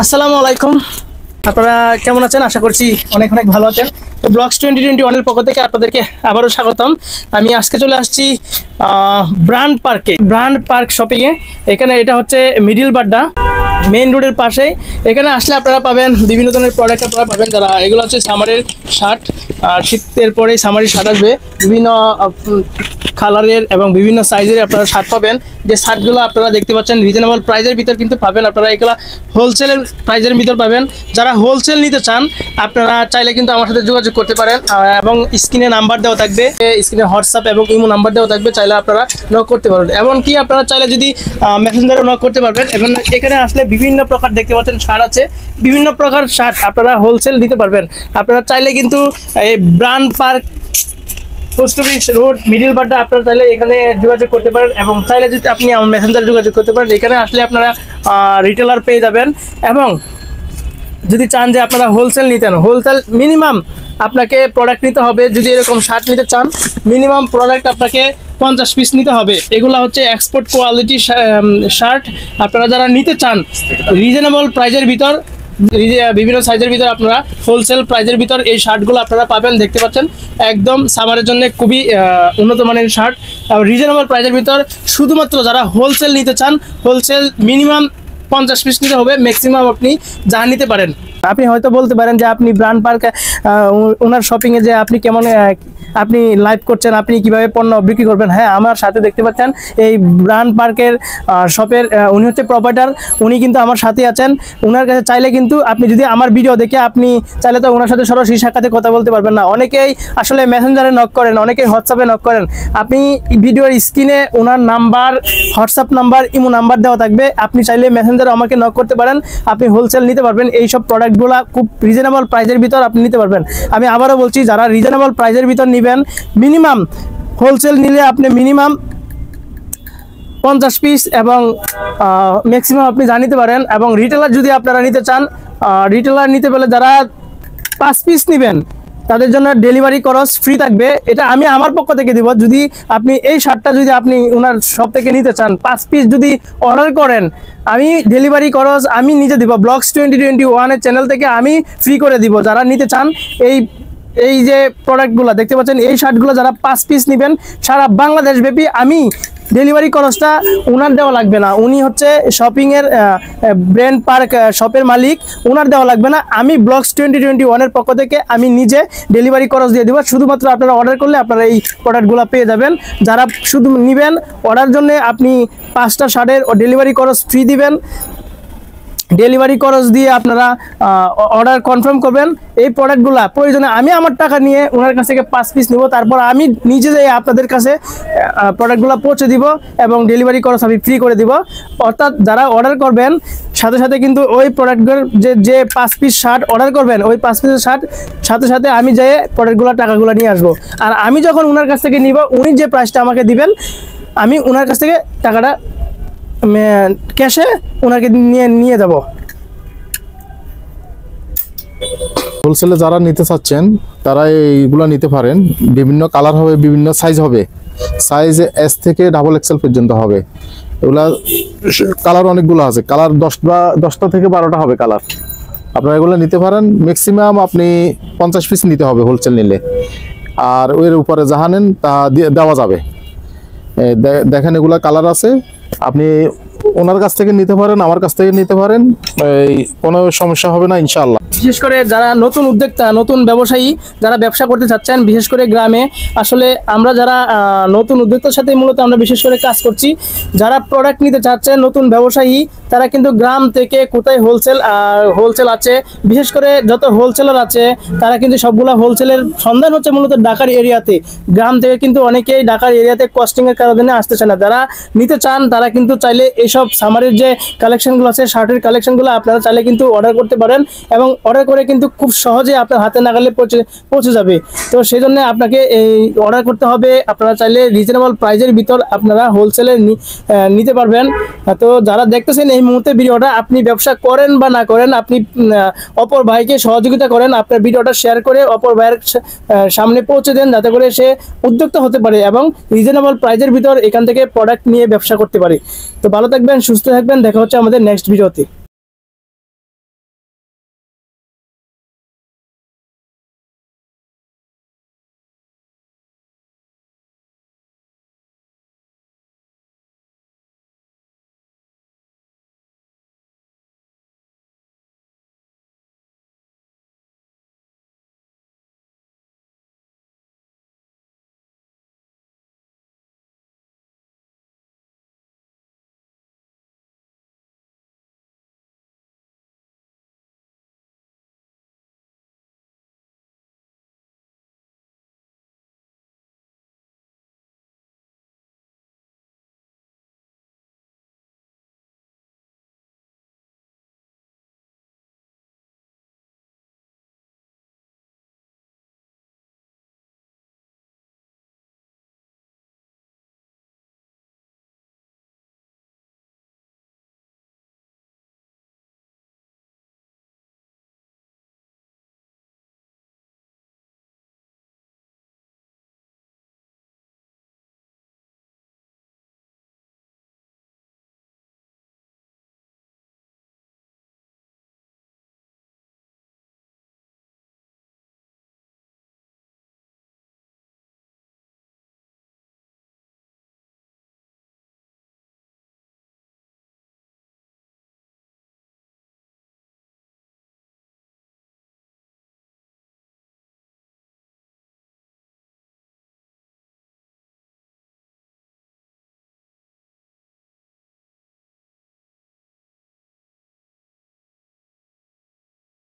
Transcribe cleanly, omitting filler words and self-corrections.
আসসালামু আলাইকুম, আপনারা কেমন আছেন? আশা করছি অনেক অনেক ভালো আছেন। তো ব্লগস 2021 এর পক্ষ থেকে আপনাদেরকে আবারও স্বাগতম। আমি আজকে চলে আসছি ব্র্যান্ড পার্ক শপিংয়ে। এখানে এটা হচ্ছে মিডিল বাড্ডা মেইন রোডের পাশে। এখানে আসলে আপনারা পাবেন বিভিন্ন ধরনের প্রোডাক্ট আপনারা পাবেন। যারা এগুলো হচ্ছে সামারের শার্ট, শীতের পরেই সামারের শার্ট আসবে, বিভিন্ন কালারের এবং বিভিন্ন সাইজের আপনারা শার্ট পাবেন। যে শার্টগুলো আপনারা দেখতে পাচ্ছেন রিজনেবল প্রাইজের ভিতর কিন্তু পাবেন। আপনারা এগুলো হোলসেলের প্রাইজের ভিতর পাবেন। যারা হোলসেল নিতে চান আপনারা চাইলে কিন্তু আমার সাথে যোগাযোগ করতে পারেন, এবং স্ক্রিনে নাম্বার দেওয়া থাকবে, স্ক্রিনে হোয়াটসঅ্যাপ এবং ইমো নাম্বার দেওয়া থাকবে, চাইলে আপনারা নক করতে পারবেন। এমনকি আপনারা চাইলে যদি মেসেঞ্জারে নক করতে পারবেন। এবং এখানে আসলে বিভিন্ন প্রকার দেখতে পাচ্ছেন শার্ট আছে, বিভিন্ন প্রকার শার্ট আপনারা হোলসেল নিতে পারবেন। আপনারা চাইলে কিন্তু এই brand park post office road middle Badda আপনারা চাইলে এখানে যোগাযোগ করতে পারেন, এবং চাইলে যদি আপনি আমার মেসেঞ্জারে যোগাযোগ করতে পারেন। এখানে আসলে আপনারা রিটেলার পেয়ে যাবেন। এবং যদি চান যে আপনারা হোলসেল নিতেন, হোলসেল মিনিমাম আপনাকে প্রোডাক্ট নিতে হবে। যদি এরকম শার্ট নিতে চান মিনিমাম প্রোডাক্ট আপনাকে 50 পিস নিতে হবে। এগুলো হচ্ছে এক্সপোর্ট কোয়ালিটি শার্ট। আপনারা যারা নিতে চান রিজনেবল প্রাইজের ভিতর, বিভিন্ন সাইজের ভিতর, আপনারা হোলসেল প্রাইজের ভিতর এই শার্টগুলো আপনারা পাবেন। দেখতে পাচ্ছেন একদম সামারের জন্য খুবই উন্নত মানের শার্ট, রিজনেবল প্রাইজের ভিতর। শুধুমাত্র যারা হোলসেল নিতে চান, হোলসেল মিনিমাম 50 পিস নিতে হবে, ম্যাক্সিমাম আপনি যা নিতে পারেন। আপনি হয়তো বলতে পারেন যে আপনি ব্র্যান্ড পার্ক ওনার শপিংয়ে যে আপনি কেমন আপনি লাইভ করছেন, আপনি কিভাবে পণ্য বিক্রি করবেন। হ্যাঁ, আমার সাথে দেখতে পাচ্ছেন এই ব্র্যান্ড পার্কের শপের উনি হচ্ছে প্রোপাইটার, উনি কিন্তু আমার সাথে আছেন। ওনার কাছে চাইলে কিন্তু আপনি যদি আমার ভিডিও দেখে আপনি চাইলে তো ওনার সাথে সরাসরি সাক্ষাতে কথা বলতে পারবেন না। অনেকেই আসলে মেসেঞ্জারে নক করেন, অনেকেই হোয়াটসঅ্যাপে নক করেন। আপনি ভিডিওর স্ক্রিনে ওনার number, WhatsApp number, imo number দেওয়া থাকবে। আপনি চাইলে মেসেঞ্জারে আমাকে নক করতে পারেন, আপনি হোলসেল নিতে পারবেন। এইসব প্রোডাক্টগুলো খুব রিজনেবল প্রাইজের ভিতর আপনি নিতে পারবেন। আমি আবারও বলছি, যারা রিজনেবল প্রাইজের ভিতর নেবেন, মিনিমাম হোলসেল নিলে আপনি মিনিমাম 50 পিস এবং ম্যাক্সিমাম আপনি জানিতে পারেন। এবং রিটেলার যদি আপনারা নিতে চান, রিটেলার নিতে পেলে যারা 5 পিস নেবেন তাদের জন্য ডেলিভারি খরচ ফ্রি থাকবে। এটা আমি আমার পক্ষ থেকে দিব। যদি আপনি এই শার্টটা যদি আপনি ওনার শপ থেকে নিতে চান, 5 পিস যদি অর্ডার করেন, আমি ডেলিভারি খরচ আমি নিজে দিব। ব্লগস 2021 এর চ্যানেল থেকে আমি ফ্রি করে দিব। যারা নিতে চান এই যে প্রোডাক্টগুলো দেখতে পাচ্ছেন, এই শার্টগুলো যারা 5 পিস নেবেন সারা বাংলাদেশ ব্যাপী, আমি ডেলিভারি খরচটা ওনার দেওয়া লাগবে না। উনি হচ্ছে শপিংয়ের ব্র্যান্ড পার্ক শপের মালিক, ওনার দেওয়া লাগবে না। আমি ব্লগস 2021 এর পক্ষ থেকে আমি নিজে ডেলিভারি খরচ দিয়ে দেবো। শুধুমাত্র আপনারা অর্ডার করলে আপনারা এই প্রোডাক্টগুলো পেয়ে যাবেন। যারা শুধু নেবেন অর্ডার জন্য, আপনি 5টা শার্টের ডেলিভারি খরচ ফ্রি দিবেন। ডেলিভারি খরচ দিয়ে আপনারা অর্ডার কনফার্ম করবেন। এই প্রোডাক্টগুলো প্রয়োজনে আমি আমার টাকা নিয়ে ওনার কাছ থেকে 5 পিস নেব, তারপর আমি নিজে যাই আপনাদের কাছে প্রোডাক্টগুলো পৌঁছে দিব এবং ডেলিভারি খরচ আমি ফ্রি করে দিব। অর্থাৎ যারা অর্ডার করবেন সাথে সাথে কিন্তু ওই প্রোডাক্টগুলোর যে 5 পিস শার্ট অর্ডার করবেন, ওই 5 পিসের শার্ট সাথে সাথে আমি যেয়ে প্রোডাক্টগুলো টাকাগুলো নিয়ে আসবো। আর আমি যখন ওনার কাছ থেকে নিব, উনি যে প্রাইসটা আমাকে দিবেন, আমি ওনার কাছ থেকে টাকাটা ক্যাশে ওনাকে নিয়ে যাব। হোলসেলে যারা নিতে চাচ্ছেন তারা এইগুলো নিতে পারেন। বিভিন্ন কালার হবে, বিভিন্ন সাইজ হবে। সাইজ এস থেকে XXL পর্যন্ত হবে। এগুলা কালার অনেকগুলো আছে, কালার 10টা থেকে 12টা হবে কালার। আপনারা এগুলো নিতে পারেন। ম্যাক্সিমাম আপনি 50 পিস নিতে হবে হোলসেল নিলে। আর এর উপরে যাহা নেন তা দেওয়া যাবে। দেখেন এগুলা কালার আছে, আপনি ওনার কাছ থেকে নিতে পারেন, আমার কাছ থেকে নিতে পারেন, কোনো সমস্যা হবে না ইনশাআল্লাহ। বিশেষ করে যারা নতুন উদ্যোক্তা, নতুন ব্যবসায়ী, যারা ব্যবসা করতে চাচ্ছেন, বিশেষ করে গ্রামে, আসলে আমরা যারা নতুন উদ্যোক্তার সাথে মূলত আমরা বিশেষ করে কাজ করছি। যারা প্রোডাক্ট নিতে চাচ্ছেন, নতুন ব্যবসায়ী, তারা কিন্তু গ্রাম থেকে কোথায় হোলসেল আছে, বিশেষ করে যত হোলসেলার আছে তারা কিন্তু সবগুলা হোলসেলের সন্ধান হচ্ছে মূলত ঢাকার এরিয়াতে। গ্রাম থেকে কিন্তু অনেকেই ঢাকার এরিয়াতে কস্টিংয়ের কারণে আসতেছে না। যারা নিতে চান তারা কিন্তু চাইলে এইসব সামারের যে কালেকশনগুলো আছে, শার্টের কালেকশনগুলো আপনারা চাইলে কিন্তু অর্ডার করতে পারেন, এবং অর্ডার করে কিন্তু খুব সহজে আপনার হাতে নাগালে পৌঁছে যাবে। তো সেই জন্য আপনাকে এই অর্ডার করতে হবে। আপনারা চাইলে রিজনেবল প্রাইজের ভিতর আপনারা হোলসেলে নিতে পারবেন। তো যারা দেখতেছেন এই মুহূর্তে ভিডিওটা, আপনি ব্যবসা করেন বা না করেন, আপনি অপর ভাইকে সহযোগিতা করেন, আপনার ভিডিওটা শেয়ার করে অপর ভাইয়ের সামনে পৌঁছে দেন, যাতে করে সে উদ্যোক্তা হতে পারে এবং রিজনেবল প্রাইজের ভিতর এখান থেকে প্রোডাক্ট নিয়ে ব্যবসা করতে পারে। তো ভালো থাকবেন, সুস্থ থাকবেন, দেখা হচ্ছে আমাদের নেক্সট ভিডিওতে।